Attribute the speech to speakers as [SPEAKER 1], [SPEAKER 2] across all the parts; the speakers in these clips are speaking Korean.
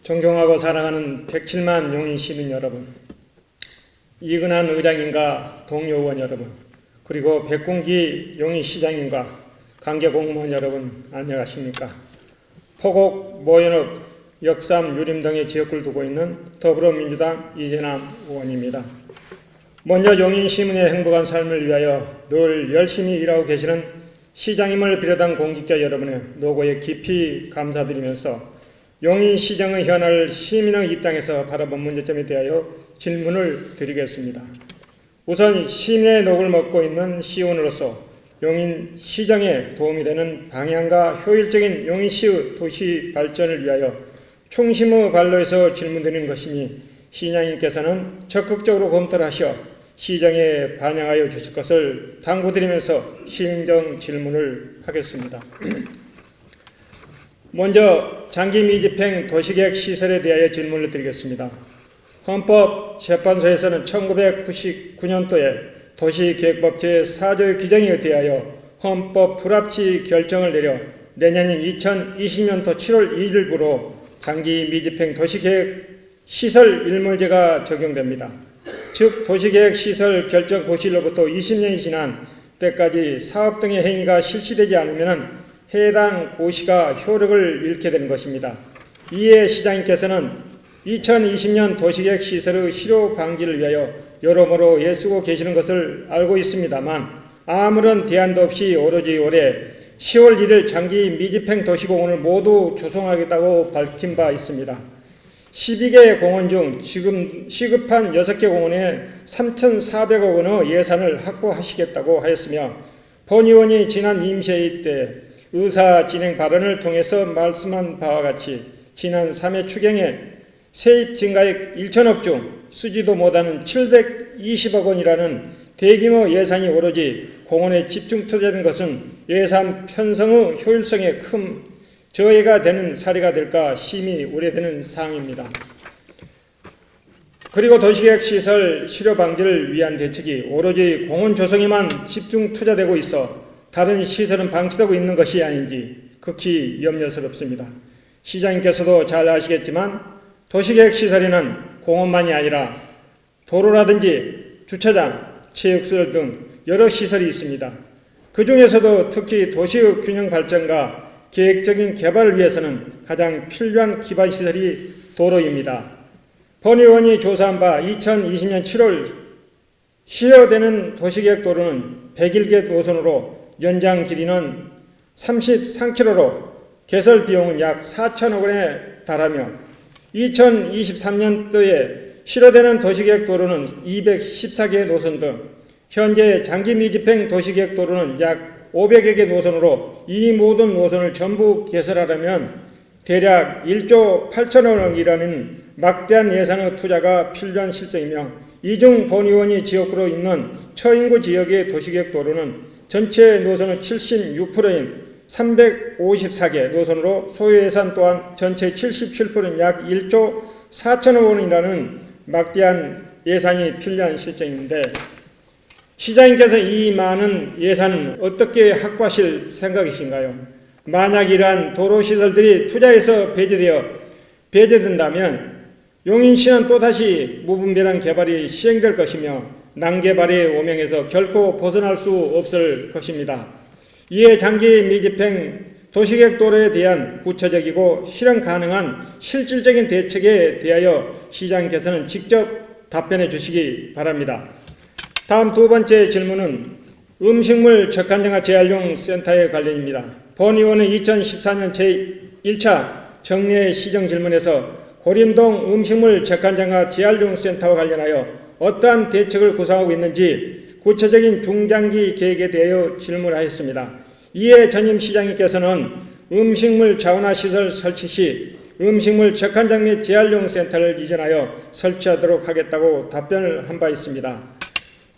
[SPEAKER 1] 존경하고 사랑하는 107만 용인 시민 여러분, 이근한 의장님과 동료 의원 여러분, 그리고 백군기 용인시장님과 관계 공무원 여러분, 안녕하십니까? 포곡, 모연읍, 역삼, 유림 등의 지역구를 두고 있는 더불어민주당 이재남 의원입니다. 먼저 용인 시민의 행복한 삶을 위하여 늘 열심히 일하고 계시는 시장님을 비롯한 공직자 여러분의 노고에 깊이 감사드리면서 용인시정의 현안을 시민의 입장에서 바라본 문제점에 대하여 질문을 드리겠습니다. 우선 시민의 녹을 먹고 있는 시의원으로서 용인시정에 도움이 되는 방향과 효율적인 용인시의 도시 발전을 위하여 충심의 발로에서 질문드리는 것이니 시장님께서는 적극적으로 검토를 하셔 시정에 반영하여 주실 것을 당부드리면서 시행정 질문을 하겠습니다. 먼저 장기 미집행 도시계획 시설에 대하여 질문을 드리겠습니다. 헌법재판소에서는 1999년도에 도시계획법 제4조의 규정에 대하여 헌법 불합치 결정을 내려 내년인 2020년도 7월 1일부로 장기 미집행 도시계획 시설 일몰제가 적용됩니다. 즉 도시계획 시설 결정 고시로부터 20년이 지난 때까지 사업 등의 행위가 실시되지 않으면 해당 고시가 효력을 잃게 되는 것입니다. 이에 시장님께서는 2020년 도시계획 시설의 실효 방지를 위하여 여러모로 애쓰고 계시는 것을 알고 있습니다만 아무런 대안도 없이 오로지 올해 10월 1일 장기 미집행 도시공원을 모두 조성하겠다고 밝힌 바 있습니다. 12개 공원 중 지금 시급한 6개 공원에 3,400억 원의 예산을 확보하시겠다고 하였으며 본 의원이 지난 임시회의 때 의사 진행 발언을 통해서 말씀한 바와 같이 지난 3회 추경에 세입 증가액 1천억 중 쓰지도 못하는 720억 원이라는 대규모 예산이 오로지 공원에 집중 투자된 것은 예산 편성의 효율성에 큰 저해가 되는 사례가 될까 심히 우려되는 사항입니다. 그리고 도시계획 시설 실효 방지를 위한 대책이 오로지 공원 조성에만 집중 투자되고 있어 다른 시설은 방치되고 있는 것이 아닌지 극히 염려스럽습니다. 시장님께서도 잘 아시겠지만 도시계획 시설에는 공원만이 아니라 도로라든지 주차장, 체육시설 등 여러 시설이 있습니다. 그 중에서도 특히 도시의 균형 발전과 계획적인 개발을 위해서는 가장 필요한 기반시설이 도로입니다. 본 의원이 조사한 바 2020년 7월 실효되는 도시계획 도로는 101개 노선으로 연장 길이는 33km로 개설 비용은 약 4천억 원에 달하며 2023년도에 실효되는 도시계획 도로는 214개 노선 등 현재 장기 미집행 도시계획 도로는 약 500여 개 노선으로 이 모든 노선을 전부 개설하려면 대략 1조 8천억 원이라는 막대한 예산의 투자가 필요한 실정이며 이중 본 의원이 지역구로 있는 처인구 지역의 도시계획 도로는 전체 노선의 76%인 354개 노선으로 소요 예산 또한 전체 77%인 약 1조 4천억 원이라는 막대한 예산이 필요한 실정인데 시장님께서 이 많은 예산은 어떻게 확보하실 생각이신가요? 만약 이러한 도로시설들이 투자에서 배제된다면 용인시는 또다시 무분별한 개발이 시행될 것이며 난개발의 오명에서 결코 벗어날 수 없을 것입니다. 이에 장기 미집행 도시계획 도로에 대한 구체적이고 실현 가능한 실질적인 대책에 대하여 시장님께서는 직접 답변해 주시기 바랍니다. 다음 두 번째 질문은 음식물 적한정화 재활용 센터에 관련입니다. 본 의원은 2014년 제1차 정례 시정 질문에서 고림동 음식물 적한정화 재활용 센터와 관련하여 어떠한 대책을 구상하고 있는지 구체적인 중장기 계획에 대하여 질문하였습니다. 이에 전임 시장님께서는 음식물 자원화 시설 설치 시 음식물 적한장 및 재활용 센터를 이전하여 설치하도록 하겠다고 답변을 한 바 있습니다.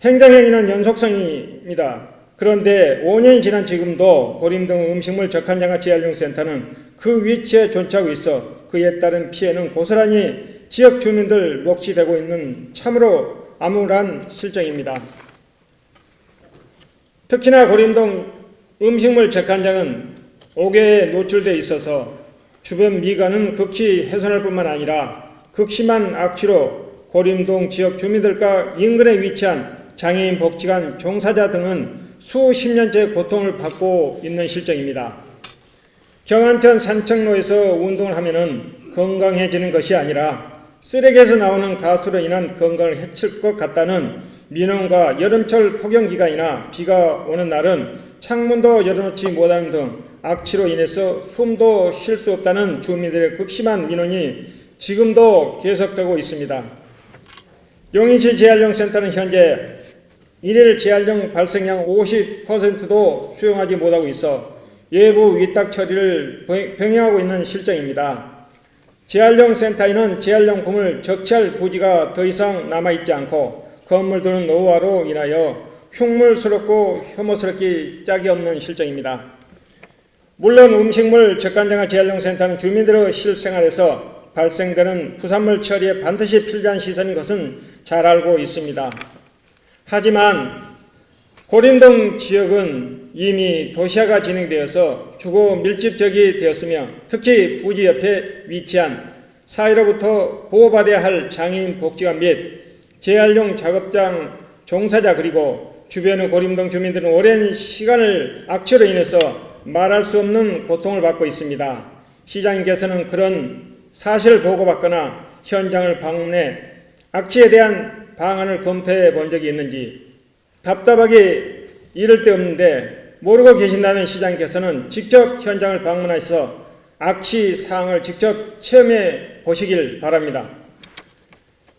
[SPEAKER 1] 행정행위는 연속성입니다. 그런데 5년이 지난 지금도 고림동 음식물 적한장화 재활용 센터는 그 위치에 존재하고 있어 그에 따른 피해는 고스란히 지역 주민들 몫이 되고 있는 참으로 암울한 실정입니다. 특히나 고림동 음식물 적한장은 옥외에 노출되어 있어서 주변 미관은 극히 훼손할 뿐만 아니라 극심한 악취로 고림동 지역 주민들과 인근에 위치한 장애인 복지관 종사자 등은 수십 년째 고통을 받고 있는 실정입니다. 경안천 산책로에서 운동을 하면은 건강해지는 것이 아니라 쓰레기에서 나오는 가스로 인한 건강을 해칠 것 같다는 민원과 여름철 폭염기간이나 비가 오는 날은 창문도 열어놓지 못하는 등 악취로 인해서 숨도 쉴 수 없다는 주민들의 극심한 민원이 지금도 계속되고 있습니다. 용인시 재활용 센터는 현재 일일 재활용 발생량 50%도 수용하지 못하고 있어 외부 위탁 처리를 병행하고 있는 실정입니다. 재활용 센터에는 재활용품을 적치할 부지가 더 이상 남아있지 않고 건물들은 노후화로 인하여 흉물스럽고 혐오스럽기 짝이 없는 실정입니다. 물론 음식물 적간장화 재활용 센터는 주민들의 실생활에서 발생되는 부산물 처리에 반드시 필요한 시설인 것은 잘 알고 있습니다. 하지만 고림동 지역은 이미 도시화가 진행되어서 주거 밀집적이 되었으며 특히 부지 옆에 위치한 사회로부터 보호받아야 할 장애인 복지관 및 재활용 작업장 종사자 그리고 주변의 고림동 주민들은 오랜 시간을 악취로 인해서 말할 수 없는 고통을 받고 있습니다. 시장님께서는 그런 사실을 보고받거나 현장을 방문해 악취에 대한 방안을 검토해 본 적이 있는지 답답하게 이를 데 없는데 모르고 계신다면 시장님께서는 직접 현장을 방문하셔서 악취 사항을 직접 체험해 보시길 바랍니다.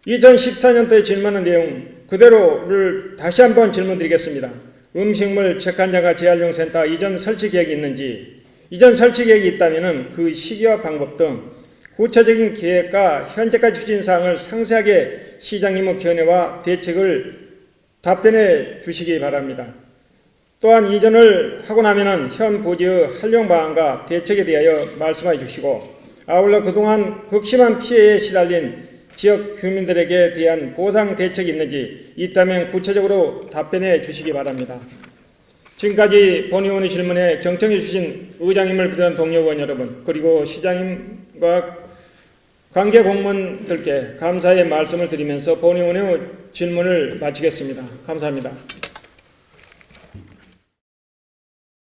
[SPEAKER 1] 2014년도에 질문한 내용 그대로를 다시 한번 질문드리겠습니다. 음식물 적간장화 재활용 센터 이전 설치 계획이 있는지, 이전 설치 계획이 있다면 그 시기와 방법 등 구체적인 계획과 현재까지 추진 사항을 상세하게 시장님의 견해와 대책을 답변해 주시기 바랍니다. 또한 이전을 하고 나면 현 부지의 활용 방안과 대책에 대하여 말씀해 주시고 아울러 그동안 극심한 피해에 시달린 지역 주민들에게 대한 보상 대책이 있는지 있다면 구체적으로 답변해 주시기 바랍니다. 지금까지 본의원의 질문에 경청해 주신 의장님을 비롯한 동료 의원 여러분 그리고 시장님과 관계 공무원들께 감사의 말씀을 드리면서 본의원의 질문을 마치겠습니다. 감사합니다.